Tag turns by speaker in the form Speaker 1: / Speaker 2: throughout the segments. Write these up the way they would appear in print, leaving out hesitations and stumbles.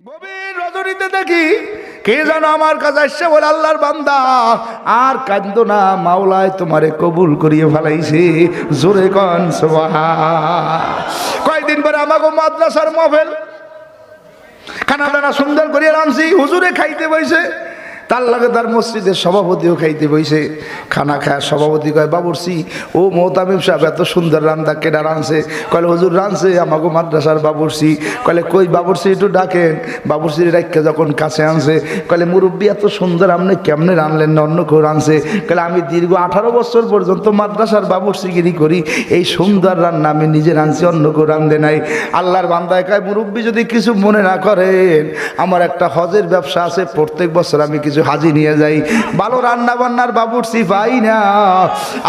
Speaker 1: গভীর রজনীতে দেখি কে যেন আমার কাছে আসছে, বলে আল্লাহর বান্দা আর কান্দো না, মাওলায় তোমারে কবুল করিয়ে ফেলাইছে। জোরে কন সুবহান। কয়েকদিন পরে আমাকে মাদ্রাসার মাহফিল, খানা দানা সুন্দর করিয়া রাঁধছি, হুজুরে খাইতে বইছে, তার লাগে তার মসজিদের সভাপতিও খাইতে বইছে। খানা খায় সভাপতি কয়, বাবুর্চি ও মোহতামিম সাহেব এত সুন্দর রান্না কেডা রাঁধছে? কলে হুজুর রাঁধছে আমাকে মাদ্রাসার বাবুর্চি। কলে কই বাবুর্চি একটু ডাকেন। বাবুর্চির রাখকে যখন কাছে আনছে, কলে মুরব্বী এত সুন্দর আপনি কেমনে রানলেন না, অন্য কেউ রাঁধছে? কলে আমি দীর্ঘ 18 বছর পর্যন্ত মাদ্রাসার বাবুর্চিগিরি করি, এই সুন্দর রান্না আমি নিজে রাঁধছি, অন্য কেউ রাঁধে নাই। আল্লাহর বান্দায় কয়, মুরব্বী যদি কিছু মনে না করেন, আমার একটা হজের ব্যবসা আছে, প্রত্যেক বছর আমি কিছু হাজি নিয়ে যাই, ভালো রান্না বান্নার বাবুর্চি পাই না,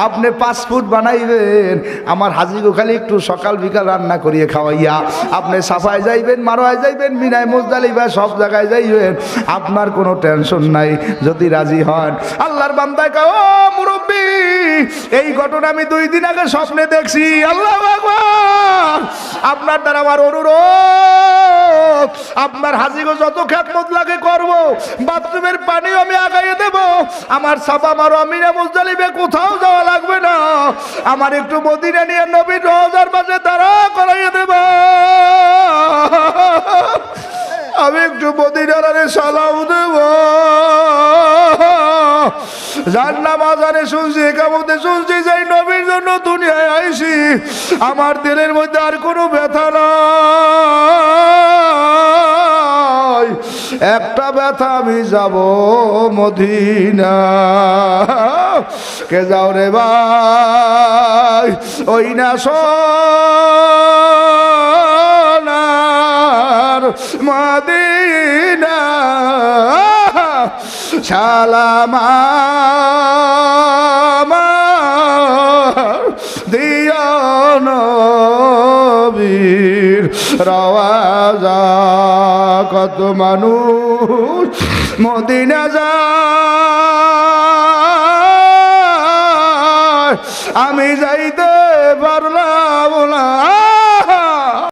Speaker 1: আপনি 5 ফুট বানাইবেন, আমার হাজিগো খালি একটু সকাল বিকাল রান্না করিয়ে খাওয়াইয়া আপনি সাফায় যাইবেন, মারোয়ায় যাইবেন, মিনায় মুজদালিফা সব জায়গায় যাইবেন, আপনার কোনো টেনশন নাই, যদি রাজি হন। আল্লাহর বান্দায় কয়, ও মুরব্বী এই ঘটনা আমি 2 দিন আগে স্বপ্নে দেখছি। আল্লাহু আকবার। আপনার দ্বারা আমার অনুরোধ, আপনার হাজিগো যত খেদমত লাগে করব, বাথরুমের পানিও আমি আগাইয়ে দেব, আমার সাফা মারো মিনা মুজদালিফা কোথাও যাওয়া লাগবে না, আমার একটু মদিনা নিয়ে নবীর রওজার মাঝে দাঁড়া করাইয়ে দেব, আমি একটু মদিনার সালাম দেব। জান্নাত বাজারে শুনছি, একামতে শুনছি, যাই নবীর জন্য দুনিয়ায় আইছি, আমার দিলের মধ্যে আর কোনো ব্যথা নাই, একটা ব্যথা, আমি যাব মদিনা। কে যাও রে ভাই, ওই না সোনার মদিনা, সালাম আমার দিও নবীর রওজা। কত মানুষ মদিনা যায়, আমি যাইতে পারলাম না,